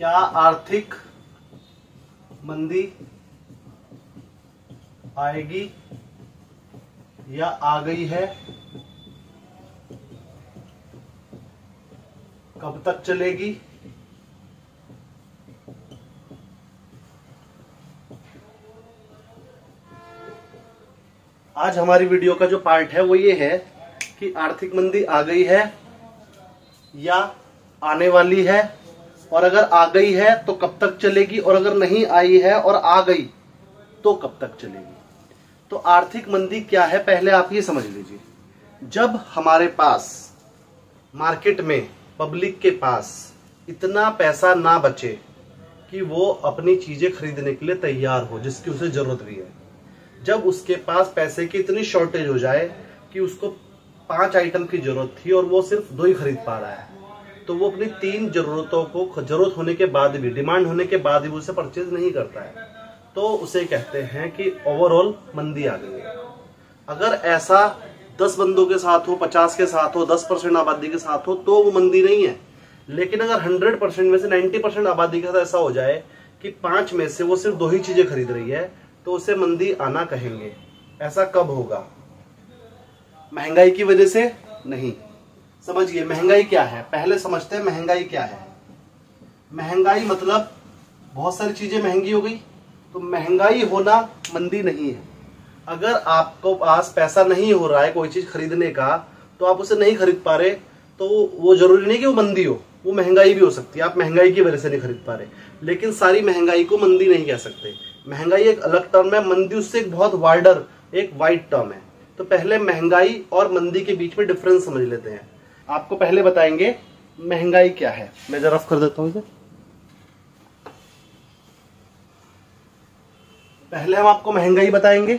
क्या आर्थिक मंदी आएगी या आ गई है? कब तक चलेगी? आज हमारी वीडियो का जो पार्ट है वो ये है कि आर्थिक मंदी आ गई है या आने वाली है, और अगर आ गई है तो कब तक चलेगी, और अगर नहीं आई है और आ गई तो कब तक चलेगी। तो आर्थिक मंदी क्या है पहले आप ये समझ लीजिए। जब हमारे पास मार्केट में पब्लिक के पास इतना पैसा ना बचे कि वो अपनी चीजें खरीदने के लिए तैयार हो जिसकी उसे जरूरत भी है, जब उसके पास पैसे की इतनी शॉर्टेज हो जाए कि उसको 5 आइटम की जरूरत थी और वो सिर्फ 2 ही खरीद पा रहा है, तो वो अपनी 3 जरूरतों को जरूरत होने के बाद भी, डिमांड होने के बाद भी उसे परचेज नहीं करता है, तो उसे कहते हैं कि ओवरऑल मंदी आ गई है। अगर ऐसा 10 बंदों के साथ हो, 50 के साथ हो, 10% आबादी के साथ हो तो वो मंदी नहीं है। लेकिन अगर 100% में से 90% आबादी के साथ ऐसा हो जाए कि 5 में से वो सिर्फ 2 ही चीजें खरीद रही है, तो उसे मंदी आना कहेंगे। ऐसा कब होगा? महंगाई की वजह से नहीं। समझिए महंगाई क्या है, पहले समझते हैं महंगाई क्या है। महंगाई मतलब बहुत सारी चीजें महंगी हो गई, तो महंगाई होना मंदी नहीं है। अगर आपको पास पैसा नहीं हो रहा है कोई चीज खरीदने का, तो आप उसे नहीं खरीद पा रहे, तो वो जरूरी नहीं कि वो मंदी हो, वो महंगाई भी हो सकती है। आप महंगाई की वजह से नहीं खरीद पा रहे, लेकिन सारी महंगाई को मंदी नहीं कह सकते। महंगाई एक अलग टर्म है, मंदी उससे एक बहुत वाइडर, एक वाइड टर्म है। तो पहले महंगाई और मंदी के बीच में डिफरेंस समझ लेते हैं। आपको पहले बताएंगे महंगाई क्या है। मैं जरा रफ कर देता हूं इसे। पहले हम आपको महंगाई बताएंगे,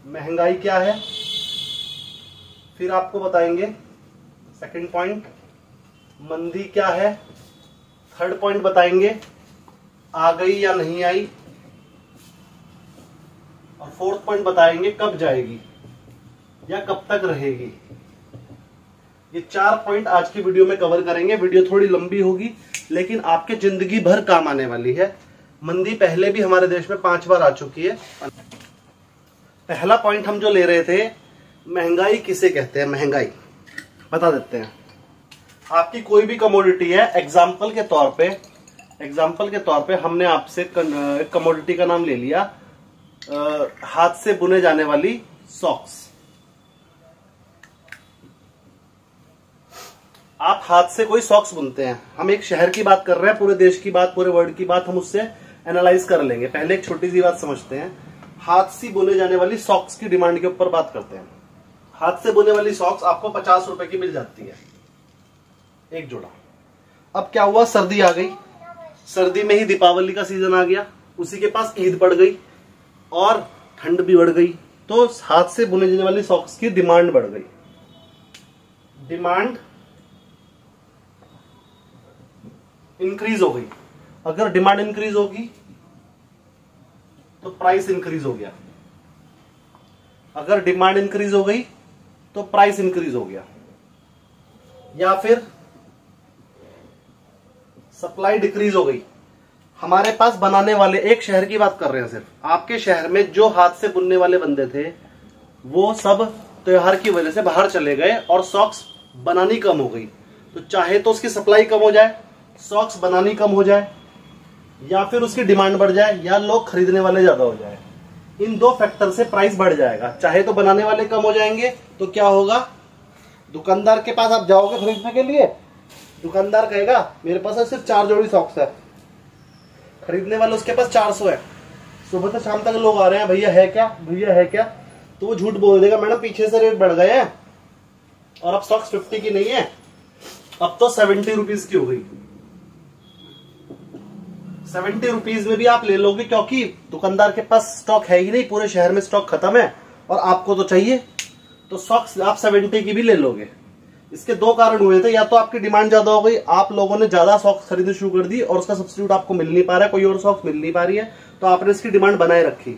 महंगाई क्या है, फिर आपको बताएंगे सेकंड पॉइंट मंदी क्या है, थर्ड पॉइंट बताएंगे आ गई या नहीं आई, और फोर्थ पॉइंट बताएंगे कब जाएगी या कब तक रहेगी। ये 4 पॉइंट आज की वीडियो में कवर करेंगे। वीडियो थोड़ी लंबी होगी लेकिन आपके जिंदगी भर काम आने वाली है। मंदी पहले भी हमारे देश में 5 बार आ चुकी है। पहला पॉइंट हम जो ले रहे थे, महंगाई किसे कहते हैं, महंगाई बता देते हैं। आपकी कोई भी कमोडिटी है, एग्जाम्पल के तौर पे हमने आपसे एक कमोडिटी का नाम ले लिया, हाथ से बुने जाने वाली सॉक्स। आप हाथ से कोई सॉक्स बुनते हैं, हम एक शहर की बात कर रहे हैं, पूरे देश की बात, पूरे वर्ल्ड की बात हम उससे एनालाइज कर लेंगे। पहले एक छोटी सी बात समझते हैं। हाथ से बुने जाने वाली सॉक्स की डिमांड के ऊपर बात करते हैं। हाथ से बुने वाली सॉक्स आपको 50 रुपए की मिल जाती है एक जोड़ा। अब क्या हुआ, सर्दी आ गई, सर्दी में ही दीपावली का सीजन आ गया, उसी के पास ईद पड़ गई और ठंड भी बढ़ गई, तो हाथ से बुने जाने वाली सॉक्स की डिमांड बढ़ गई। डिमांड इंक्रीज हो गई। अगर डिमांड इंक्रीज होगी तो प्राइस इंक्रीज हो गया। अगर डिमांड इंक्रीज हो गई तो प्राइस इंक्रीज हो गया। या फिर सप्लाई डिक्रीज हो गई। हमारे पास बनाने वाले, एक शहर की बात कर रहे हैं सिर्फ, आपके शहर में जो हाथ से बुनने वाले बंदे थे वो सब त्योहार की वजह से बाहर चले गए और सॉक्स बनानी कम हो गई। तो चाहे तो उसकी सप्लाई कम हो जाए, सॉक्स बनानी कम हो जाए, या फिर उसकी डिमांड बढ़ जाए, या लोग खरीदने वाले ज्यादा हो जाए। इन 2 फैक्टर से प्राइस बढ़ जाएगा। चाहे तो बनाने वाले कम हो जाएंगे तो क्या होगा, दुकानदार के पास आप जाओगे खरीदने के लिए, दुकानदार कहेगा मेरे पास सिर्फ 4 जोड़ी सॉक्स है, खरीदने वाले उसके पास 400 है। सुबह से शाम तक लोग आ रहे हैं, भैया है क्या, भैया है क्या, तो वो झूठ बोल देगा, मैडम पीछे से रेट बढ़ गए हैं और अब सॉक्स 50 की नहीं है, अब तो 70 रुपीज की हो गई। 70 रुपीज में भी आप ले लोगे क्योंकि दुकानदार के पास स्टॉक है ही नहीं, पूरे शहर में स्टॉक खत्म है और आपको तो चाहिए, तो सॉक्स आप 70 की भी ले लोगे। इसके 2 कारण हुए थे, या तो आपकी डिमांड ज्यादा हो गई, आप लोगों ने ज्यादा सॉक्स खरीदने शुरू कर दी और उसका सब्स्टिट्यूट आपको मिल नहीं पा रहा है, कोई और सॉक्स मिल नहीं पा रही है, तो आपने इसकी डिमांड बनाए रखी,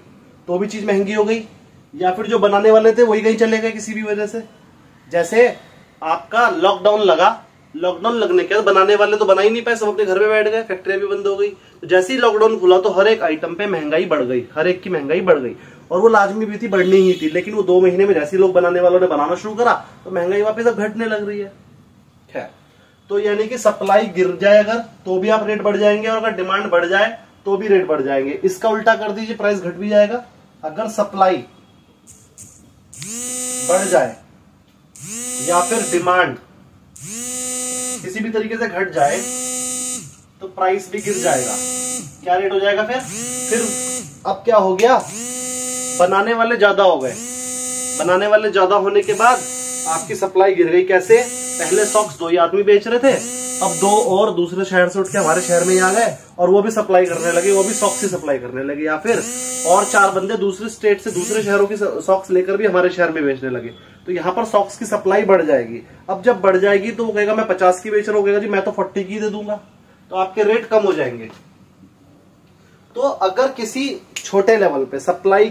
तो भी चीज महंगी हो गई। या फिर जो बनाने वाले थे वही कहीं चले गए किसी भी वजह से। जैसे आपका लॉकडाउन लगा, लॉकडाउन लगने के बाद बनाने वाले तो बना ही नहीं पाए, सब अपने घर में बैठ गए, फैक्ट्रियां भी बंद हो गई। तो जैसे ही लॉकडाउन खुला तो हर एक आइटम पे महंगाई बढ़ गई, हर एक की महंगाई बढ़ गई, और वो लाजमी भी थी, बढ़नी ही थी। लेकिन वो 2 महीने में जैसे लोग बनाने वालों ने बनाना शुरू करा तो महंगाई वापस अब घटने लग रही है। खैर, तो यानी कि सप्लाई गिर जाए अगर तो भी आप रेट बढ़ जाएंगे, और अगर डिमांड बढ़ जाए तो भी रेट बढ़ जाएंगे। इसका उल्टा कर दीजिए, प्राइस घट भी जाएगा। अगर सप्लाई बढ़ जाए या फिर डिमांड किसी भी तरीके से घट जाए तो प्राइस भी गिर जाएगा। क्या रेट हो जाएगा फिर अब क्या हो गया, बनाने वाले ज्यादा हो गए, बनाने वाले ज्यादा होने के बाद आपकी सप्लाई गिर गई। कैसे? पहले सॉक्स 2 ही आदमी बेच रहे थे, अब 2 और दूसरे शहर से उठ के हमारे शहर में ही आ गए और वो भी सप्लाई करने लगे, वो भी सॉक्स ही सप्लाई करने लगे। या फिर और 4 बंदे दूसरे स्टेट से, दूसरे शहरों की सॉक्स लेकर भी हमारे शहर में बेचने लगे। तो यहाँ पर सॉक्स की सप्लाई बढ़ जाएगी। अब जब बढ़ जाएगी तो वो कहेगा मैं 50 की बेच रहा हूँ, कहेगा जी मैं तो 40 की दे दूंगा, तो आपके रेट कम हो जाएंगे। तो अगर किसी छोटे लेवल पे सप्लाई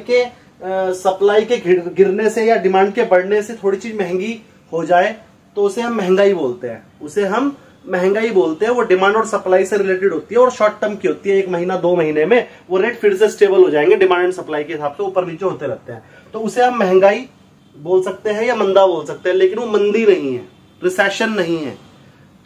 के गिरने से या डिमांड के बढ़ने से थोड़ी चीज महंगी हो जाए तो उसे हम महंगाई बोलते हैं, उसे हम महंगाई बोलते हैं। वो डिमांड और सप्लाई से रिलेटेड होती है और शॉर्ट टर्म की होती है। 1 महीना 2 महीने में वो रेट फिर से स्टेबल हो जाएंगे, डिमांड एंड सप्लाई के हिसाब से ऊपर नीचे होते रहते हैं। तो उसे हम महंगाई बोल सकते हैं या मंदा बोल सकते हैं, लेकिन वो मंदी नहीं है, रिसेशन नहीं है।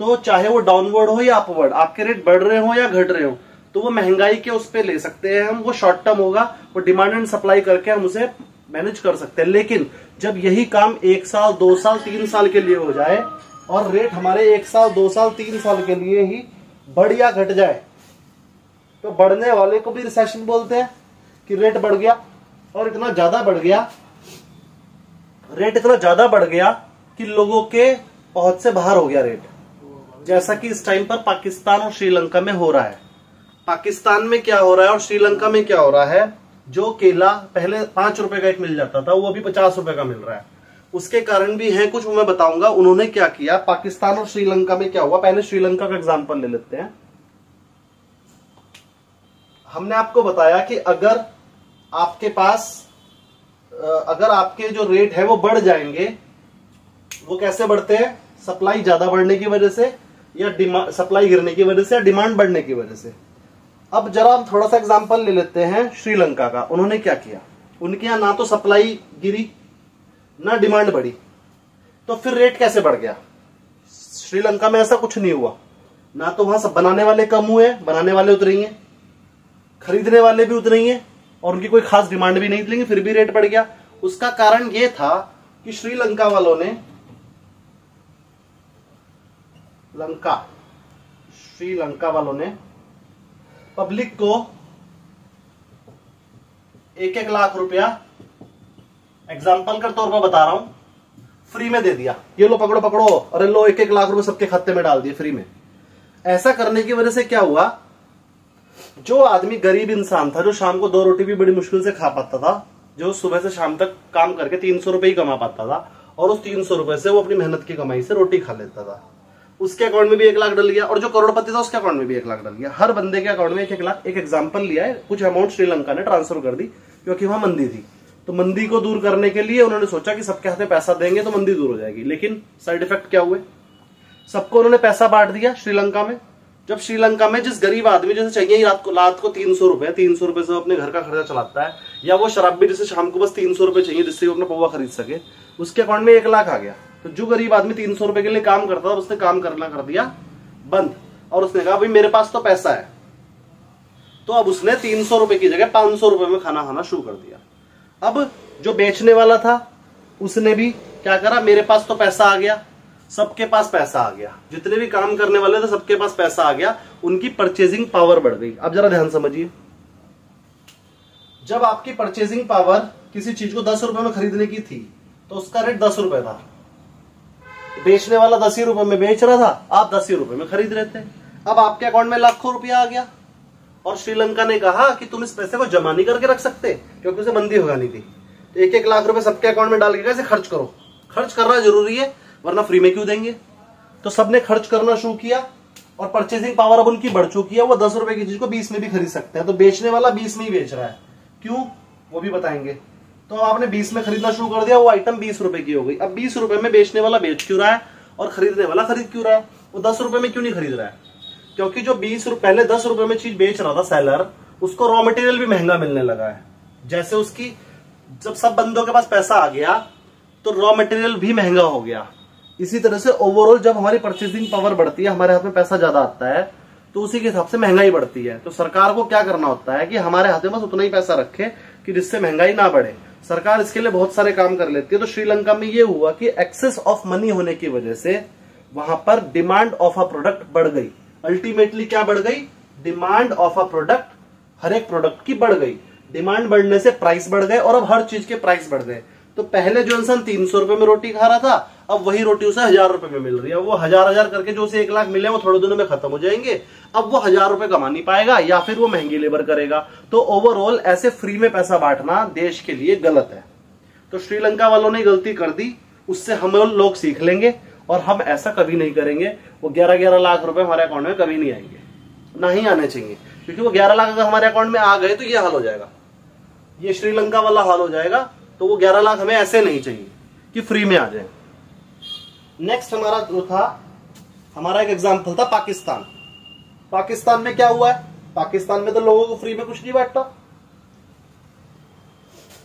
तो चाहे वो डाउनवर्ड हो या अपवर्ड, आपके रेट बढ़ रहे हो या घट रहे हो, तो वो महंगाई के उस पे ले सकते हैं हम। वो शॉर्ट टर्म होगा, वो डिमांड एंड सप्लाई करके हम उसे मैनेज कर सकते हैं। लेकिन जब यही काम 1 साल 2 साल 3 साल के लिए हो जाए और रेट हमारे 1 साल 2 साल 3 साल के लिए ही बढ़ या घट जाए, तो बढ़ने वाले को भी रिसेशन बोलते हैं कि रेट बढ़ गया और इतना ज्यादा बढ़ गया, रेट इतना ज्यादा बढ़ गया कि लोगों के पहुंच से बाहर हो गया रेट। जैसा कि इस टाइम पर पाकिस्तान और श्रीलंका में हो रहा है। पाकिस्तान में क्या हो रहा है और श्रीलंका में क्या हो रहा है, जो केला पहले 5 रुपए का एक मिल जाता था वो अभी 50 रुपए का मिल रहा है। उसके कारण भी है कुछ, वो मैं बताऊंगा। उन्होंने क्या किया, पाकिस्तान और श्रीलंका में क्या हुआ। पहले श्रीलंका का एग्जांपल ले लेते हैं। हमने आपको बताया कि अगर आपके जो रेट है वो बढ़ जाएंगे, वो कैसे बढ़ते हैं, सप्लाई ज्यादा बढ़ने की वजह से या सप्लाई गिरने की वजह से या डिमांड बढ़ने की वजह से। अब जरा हम थोड़ा सा एग्जांपल ले लेते हैं श्रीलंका का। उन्होंने क्या किया, उनके यहां ना तो सप्लाई गिरी ना डिमांड बढ़ी, तो फिर रेट कैसे बढ़ गया। श्रीलंका में ऐसा कुछ नहीं हुआ, ना तो वहां सब बनाने वाले कम हुए, बनाने वाले उतरे ही हैं, खरीदने वाले भी उतरे ही हैं, और उनकी कोई खास डिमांड भी नहीं थी, लेकिन फिर भी रेट बढ़ गया। उसका कारण यह था कि श्रीलंका वालों ने पब्लिक को 1-1 लाख रुपया, एग्जाम्पल के तौर पर बता रहा हूं, फ्री में दे दिया। ये लो पकड़ो, अरे लो 1-1 लाख रुपए सबके खाते में डाल दिए फ्री में। ऐसा करने की वजह से क्या हुआ, जो आदमी गरीब इंसान था, जो शाम को 2 रोटी भी बड़ी मुश्किल से खा पाता था, जो सुबह से शाम तक काम करके 300 रुपए ही कमा पाता था, और उस 300 रुपए से वो अपनी मेहनत की कमाई से रोटी खा लेता था, उसके अकाउंट में भी 1 लाख डल गया। और जो करोड़पति था उसके अकाउंट में भी 1 लाख डल गया। हर बंदे के अकाउंट में 1-1 लाख। एक एग्जाम्पल लिया है, कुछ अमाउंट श्रीलंका ने ट्रांसफर कर दी क्योंकि वहां मंदी थी। तो मंदी को दूर करने के लिए उन्होंने सोचा कि सबके हाथ में पैसा देंगे तो मंदी दूर हो जाएगी। लेकिन साइड इफेक्ट क्या हुए, सबको उन्होंने पैसा बांट दिया श्रीलंका में। जब श्रीलंका में जिस गरीब आदमी जैसे चाहिए रात को 300 रुपए से अपने घर का खर्चा चलाता है, या वो शराब भी जिसे शाम को बस 300 रुपए चाहिए जिससे वो अपना पौवा खरीद सके, उसके अकाउंट में 1 लाख आ गया। तो जो गरीब आदमी 300 रुपए के लिए काम करता था, उसने काम करना कर दिया बंद, और उसने कहा भाई मेरे पास तो पैसा है, तो अब उसने 300 रुपए की जगह 500 रुपए में खाना खाना शुरू कर दिया। अब जो बेचने वाला था उसने भी क्या करा, मेरे पास तो पैसा आ गया, सबके पास पैसा आ गया, जितने भी काम करने वाले थे सबके पास पैसा आ गया, उनकी परचेजिंग पावर बढ़ गई। अब जरा ध्यान समझिए, जब आपकी परचेजिंग पावर किसी चीज को 10 रुपए में खरीदने की थी तो उसका रेट 10 रुपए था, बेचने वाला 10 ही रुपए में बेच रहा था, आप 10 ही रुपए में खरीद रहे थे। अब आपके अकाउंट में लाखों रुपया आ गया, और श्रीलंका ने कहा कि तुम इस पैसे को जमा नहीं करके रख सकते क्योंकि उसे मंदी होगा नहीं थी, तो 1-1 लाख रुपए सबके अकाउंट में डाल के कैसे खर्च करो, खर्च करना जरूरी है वरना फ्री में क्यों देंगे। तो सबने खर्च करना शुरू किया, और परचेजिंग पावर अब उनकी बढ़ चुकी है, वो 10 रुपए की चीज को 20 में भी खरीद सकते हैं। तो बेचने वाला 20 में ही बेच रहा है, क्यों वो भी बताएंगे। तो आपने 20 में खरीदना शुरू कर दिया, वो आइटम 20 रुपए की हो गई। अब 20 रुपए में बेचने वाला बेच क्यों रहा है और खरीदने वाला खरीद क्यों रहा है, वो 10 रुपए में क्यों नहीं खरीद रहा है? क्योंकि जो 20 रुपए पहले 10 रुपए में चीज बेच रहा था सेलर, उसको रॉ मटेरियल भी महंगा मिलने लगा है। जैसे उसकी जब सब बंदों के पास पैसा आ गया तो रॉ मटेरियल भी महंगा हो गया। इसी तरह से ओवरऑल जब हमारी परचेसिंग पावर बढ़ती है, हमारे हाथ में पैसा ज्यादा आता है, तो उसी के हिसाब से महंगाई बढ़ती है। तो सरकार को क्या करना होता है कि हमारे हाथ में बस उतना ही पैसा रखे कि जिससे महंगाई ना बढ़े। सरकार इसके लिए बहुत सारे काम कर लेती है। तो श्रीलंका में ये हुआ कि एक्सेस ऑफ मनी होने की वजह से वहां पर डिमांड ऑफ अ प्रोडक्ट बढ़ गई। अल्टीमेटली क्या बढ़ गई? डिमांड ऑफ अ प्रोडक्ट, हर एक प्रोडक्ट की बढ़ गई। डिमांड बढ़ने से प्राइस बढ़ गए और अब हर चीज के प्राइस बढ़ गए। तो पहले जो इंसान 300 रुपए में रोटी खा रहा था, अब वही रोटी उसे 1000 रुपए में मिल रही है। वो हजार करके जो उसे 1 लाख मिले वो थोड़े दिनों में खत्म हो जाएंगे। अब वो 1000 रुपए कमा नहीं पाएगा या फिर वो महंगी लेबर करेगा। तो ओवरऑल ऐसे फ्री में पैसा बांटना देश के लिए गलत है। तो श्रीलंका वालों ने गलती कर दी, उससे हम लोग सीख लेंगे और हम ऐसा कभी नहीं करेंगे। वो 11-11 लाख रुपए हमारे अकाउंट में कभी नहीं आएंगे, ना ही आने चाहिए। क्योंकि वो 11 लाख अगर हमारे अकाउंट में आ गए तो ये हाल हो जाएगा, ये श्रीलंका वाला हाल हो जाएगा। तो वो 11 लाख हमें ऐसे नहीं चाहिए कि फ्री में आ जाए। नेक्स्ट हमारा जो था, हमारा एक एग्जांपल था पाकिस्तान। पाकिस्तान में क्या हुआ है? पाकिस्तान में तो लोगों को फ्री में कुछ नहीं बांटता।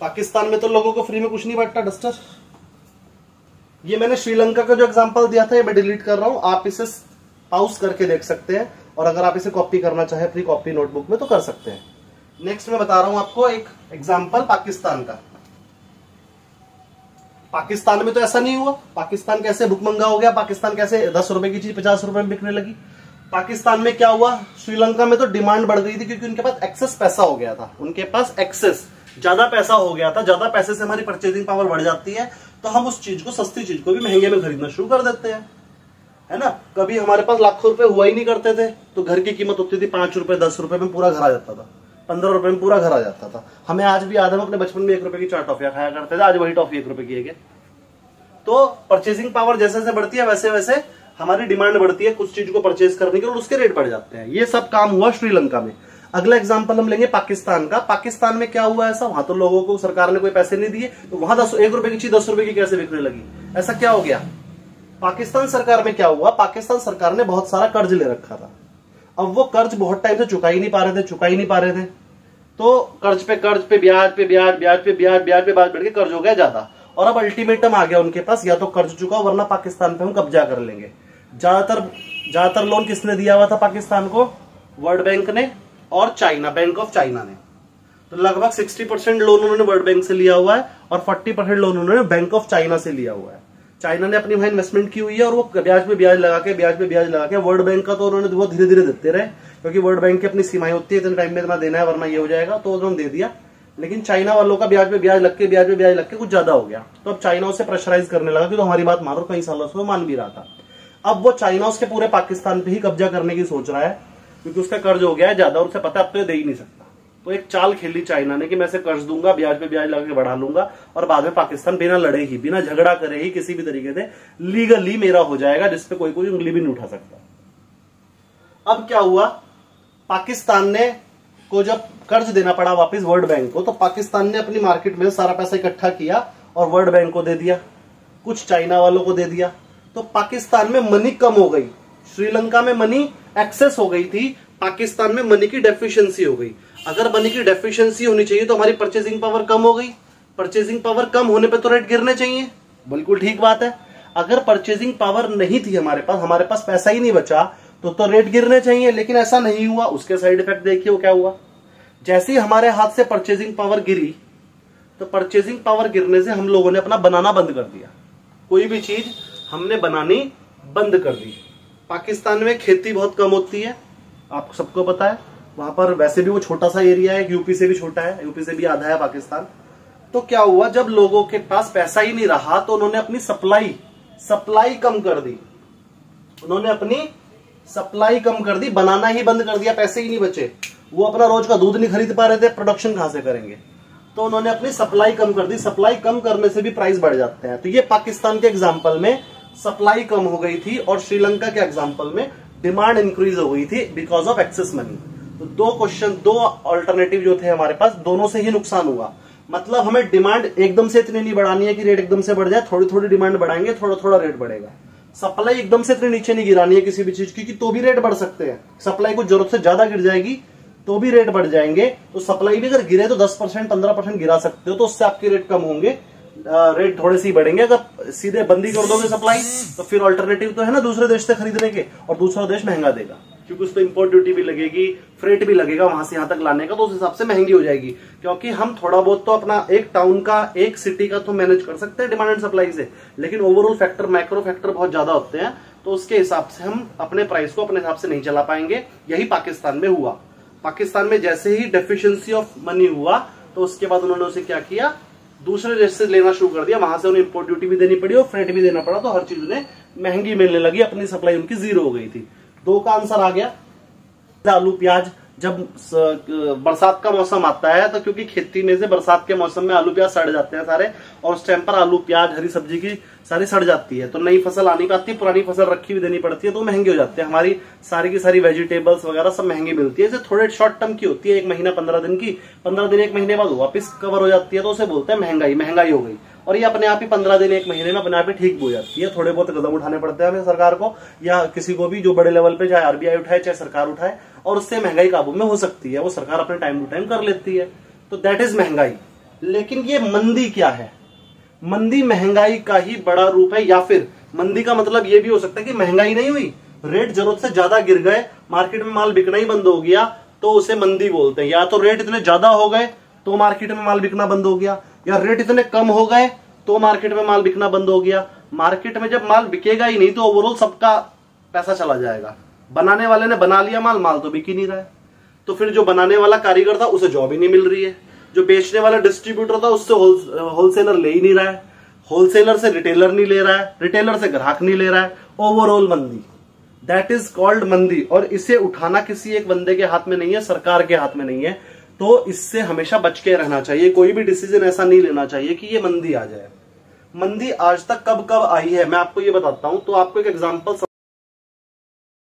पाकिस्तान में तो लोगों को फ्री में कुछ नहीं बांटता डस्टर। ये मैंने श्रीलंका का जो एग्जांपल दिया था ये मैं डिलीट कर रहा हूं, आप इसे पाउज करके देख सकते हैं। और अगर आप इसे कॉपी करना चाहे फ्री कॉपी नोटबुक में तो कर सकते हैं। नेक्स्ट मैं बता रहा हूं आपको एक एग्जांपल पाकिस्तान का। पाकिस्तान में तो ऐसा नहीं हुआ। पाकिस्तान कैसे भुखमंगा हो गया? पाकिस्तान कैसे 10 रुपए की चीज 50 रुपए में बिकने लगी? पाकिस्तान में क्या हुआ? श्रीलंका में तो डिमांड बढ़ गई थी क्योंकि उनके पास एक्सेस पैसा हो गया था। उनके पास एक्सेस ज्यादा पैसा हो गया था। ज्यादा पैसे से हमारी परचेजिंग पावर बढ़ जाती है तो हम उस चीज को, सस्ती चीज को भी महंगे में खरीदना शुरू कर देते हैं, है ना। कभी हमारे पास लाखों रुपए हुआ ही नहीं करते थे तो घर की कीमत होती थी 5 रुपए 10 रुपए में पूरा घर आ जाता था, 15 रुपए में पूरा घर आ जाता था। हमें आज भी याद है, हम अपने बचपन में 1 रुपए की 4 टॉफियां खाया करते थे, आज वही टॉफी 1 रुपए की है। तो परचेसिंग पावर जैसे जैसे बढ़ती है वैसे वैसे हमारी डिमांड बढ़ती है कुछ चीज को परचेज करने की और उसके रेट बढ़ जाते हैं। ये सब काम हुआ श्रीलंका में। अगला एग्जांपल हम लेंगे पाकिस्तान का। पाकिस्तान में क्या हुआ ऐसा? वहां तो लोगों को सरकार ने कोई पैसे नहीं दिए तो वहां 1 रुपए की चीज 10 रुपए की कैसे बिकने लगी? ऐसा क्या हो गया? पाकिस्तान सरकार में क्या हुआ? पाकिस्तान सरकार ने बहुत सारा कर्ज ले रखा था। अब वो कर्ज बहुत टाइम से चुका ही नहीं पा रहे थे। तो कर्ज पे ब्याज पे ब्याज बढ़ के कर्ज हो गया ज्यादा। और अब अल्टीमेटम आ गया उनके पास, या तो कर्ज चुकाओ वरना पाकिस्तान पे हम कब्जा कर लेंगे। ज्यादातर लोन किसने दिया हुआ था पाकिस्तान को? वर्ल्ड बैंक ने और चाइना, बैंक ऑफ चाइना ने। तो लगभग 60% लोन उन्होंने वर्ल्ड बैंक से लिया हुआ है और 40% लोन उन्होंने बैंक ऑफ चाइना से लिया हुआ है। चाइना ने अपनी वहां इन्वेस्टमेंट की हुई है और वो ब्याज पे ब्याज लगा के वर्ल्ड बैंक का तो उन्होंने वो धीरे धीरे देते रहे क्योंकि वर्ल्ड बैंक की अपनी सीमाएं होती है, इतने टाइम में इतना देना है वरना ये हो जाएगा, तो उन्होंने दे दिया। लेकिन चाइना वालों का ब्याज पे ब्याज लग के कुछ ज्यादा हो गया। तो अब चाइना उसे प्रेशराइज करने लगा कि तो हमारी बात मानो। कई सालों से वो मान भी रहा था। अब वो चाइना उसके पूरे पाकिस्तान पे ही कब्जा करने की सोच रहा है क्योंकि उसका कर्ज हो गया है ज्यादा और उसे पता है अब तो ये दे ही नहीं सकता। तो एक चाल खेली चाइना ने कि मैं इसे कर्ज दूंगा, ब्याज पे ब्याज लगा के बढ़ा लूंगा और बाद में पाकिस्तान बिना लड़े ही, बिना झगड़ा करे ही किसी भी तरीके से लीगली मेरा हो जाएगा, जिसपे कोई उंगली भी नहीं उठा सकता। अब क्या हुआ? पाकिस्तान ने को जब कर्ज देना पड़ा वापस वर्ल्ड बैंक को, तो पाकिस्तान ने अपनी मार्केट में सारा पैसा इकट्ठा किया और वर्ल्ड बैंक को दे दिया, कुछ चाइना वालों को दे दिया। तो पाकिस्तान में मनी कम हो गई। श्रीलंका में मनी एक्सेस हो गई थी, पाकिस्तान में मनी की डेफिशिएंसी हो गई। अगर मनी की डेफिशिएंसी होनी चाहिए तो हमारी परचेजिंग पावर कम हो गई। परचेजिंग पावर कम होने पे तो रेट गिरने चाहिए, बिल्कुल ठीक बात है। अगर परचेजिंग पावर नहीं थी हमारे पास पैसा ही नहीं बचा तो रेट गिरने चाहिए, लेकिन ऐसा नहीं हुआ। उसके साइड इफेक्ट देखिए वो क्या हुआ। जैसे ही हमारे हाथ से परचेजिंग पावर गिरी तो परचेजिंग पावर गिरने से हम लोगों ने अपना बनाना बंद कर दिया। कोई भी चीज हमने बनानी बंद कर दी। पाकिस्तान में खेती बहुत कम होती है, आपको सबको पता है। वहां पर वैसे भी वो छोटा सा एरिया है, यूपी से भी छोटा है, यूपी से भी आधा है पाकिस्तान। तो क्या हुआ, जब लोगों के पास पैसा ही नहीं रहा तो उन्होंने अपनी सप्लाई कम कर दी। उन्होंने अपनी सप्लाई कम कर दी, बनाना ही बंद कर दिया, पैसे ही नहीं बचे। वो अपना रोज का दूध नहीं खरीद पा रहे थे, प्रोडक्शन कहां से करेंगे? तो उन्होंने अपनी सप्लाई कम कर दी। सप्लाई कम करने से भी प्राइस बढ़ जाते हैं। तो ये पाकिस्तान के एग्जांपल में सप्लाई कम हो गई थी और श्रीलंका के एग्जांपल में डिमांड इंक्रीज हो गई थी बिकॉज ऑफ एक्सेस मनी। तो दो ऑल्टरनेटिव जो थे हमारे पास, दोनों से ही नुकसान हुआ। मतलब हमें डिमांड एकदम से इतनी नहीं बढ़ानी है कि रेट एकदम से बढ़ जाए, थोड़ी थोड़ी डिमांड बढ़ाएंगे, थोड़ा थोड़ा रेट बढ़ेगा। सप्लाई एकदम से इतनी नीचे नहीं गिरानी है किसी भी चीज की, तो भी रेट बढ़ सकते हैं। सप्लाई को जरूरत से ज्यादा गिर जाएगी तो भी रेट बढ़ जाएंगे। तो सप्लाई भी अगर गिरे तो 10% 15% गिरा सकते हो, तो उससे आपके रेट कम होंगे, रेट थोड़े से ही बढ़ेंगे। अगर सीधे बंदी कर दोगे सप्लाई तो फिर ऑल्टरनेटिव तो है ना दूसरे देश से खरीदने के, और दूसरा देश महंगा देगा क्योंकि उस पर इंपोर्ट ड्यूटी भी लगेगी, फ्रेट भी लगेगा वहां से यहां तक लाने का, तो उस हिसाब से महंगी हो जाएगी। क्योंकि हम थोड़ा बहुत तो अपना एक टाउन का, एक सिटी का तो मैनेज कर सकते हैं डिमांड एंड सप्लाई से, लेकिन ओवरऑल फैक्टर, मैक्रो फैक्टर बहुत ज्यादा होते हैं, तो उसके हिसाब से हम अपने प्राइस को अपने हिसाब से नहीं चला पाएंगे। यही पाकिस्तान में हुआ। पाकिस्तान में जैसे ही डेफिशिएंसी ऑफ मनी हुआ तो उसके बाद उन्होंने उसे क्या किया, दूसरे देश से लेना शुरू कर दिया, वहां से उन्हें इंपोर्ट ड्यूटी भी देनी पड़ी और फ्रेट भी देना पड़ा, तो हर चीज उन्हें महंगी मिलने लगी, अपनी सप्लाई उनकी जीरो हो गई थी। 2 का आंसर आ गया। आलू प्याज जब बरसात का मौसम आता है तो क्योंकि खेती में से बरसात के मौसम में आलू प्याज सड़ जाते हैं सारे, और उस टाइम पर आलू प्याज हरी सब्जी की सारी सड़ जाती है, तो नई फसल आनी पाती, पुरानी फसल रखी हुई देनी पड़ती है, तो महंगे हो जाते हैं। हमारी सारी की सारी वेजिटेबल्स वगैरह सब महंगी मिलती है। जैसे थोड़े शॉर्ट टर्म की होती है, 1 महीना 15 दिन की, 15 दिन 1 महीने बाद वापस कवर हो जाती है, तो उसे बोलते हैं महंगाई, महंगाई हो गई। और ये अपने आप ही 15 दिन 1 महीने में अपने आप ही ठीक हो जाती है। थोड़े बहुत कदम उठाने पड़ते हैं हमें, सरकार को या किसी को भी जो बड़े लेवल पे, चाहे आरबीआई उठाए चाहे सरकार उठाए, और उससे महंगाई काबू में हो सकती है, वो सरकार अपने टाइम टू टाइम कर लेती है, तो दैट इज महंगाई। लेकिन ये मंदी क्या है? मंदी महंगाई का ही बड़ा रूप है, या फिर मंदी का मतलब ये भी हो सकता है कि महंगाई नहीं हुई, रेट जरूरत से ज्यादा गिर गए, मार्केट में माल बिकना ही बंद हो गया, तो उसे मंदी बोलते हैं। या तो रेट इतने ज्यादा हो गए तो मार्केट में माल बिकना बंद हो गया, या रेट इतने कम हो गए तो मार्केट में माल बिकना बंद हो गया। मार्केट में जब माल बिकेगा ही नहीं तो ओवरऑल सबका पैसा चला जाएगा। बनाने वाले ने बना लिया माल, माल तो बिक ही नहीं रहा है, तो फिर जो बनाने वाला कारीगर था उसे जॉब ही नहीं मिल रही है, जो बेचने वाला डिस्ट्रीब्यूटर था उससे होलसेलर ले ही नहीं रहा है, होलसेलर से रिटेलर नहीं ले रहा है, रिटेलर से ग्राहक नहीं ले रहा है, ओवरऑल मंदी, दैट इज कॉल्ड मंदी। और इसे उठाना किसी एक बंदे के हाथ में नहीं है, सरकार के हाथ में नहीं है, तो इससे हमेशा बच के रहना चाहिए। कोई भी डिसीजन ऐसा नहीं लेना चाहिए कि ये मंदी आ जाए। मंदी आज तक कब कब आई है मैं आपको ये बताता हूं, तो आपको एक एग्जांपल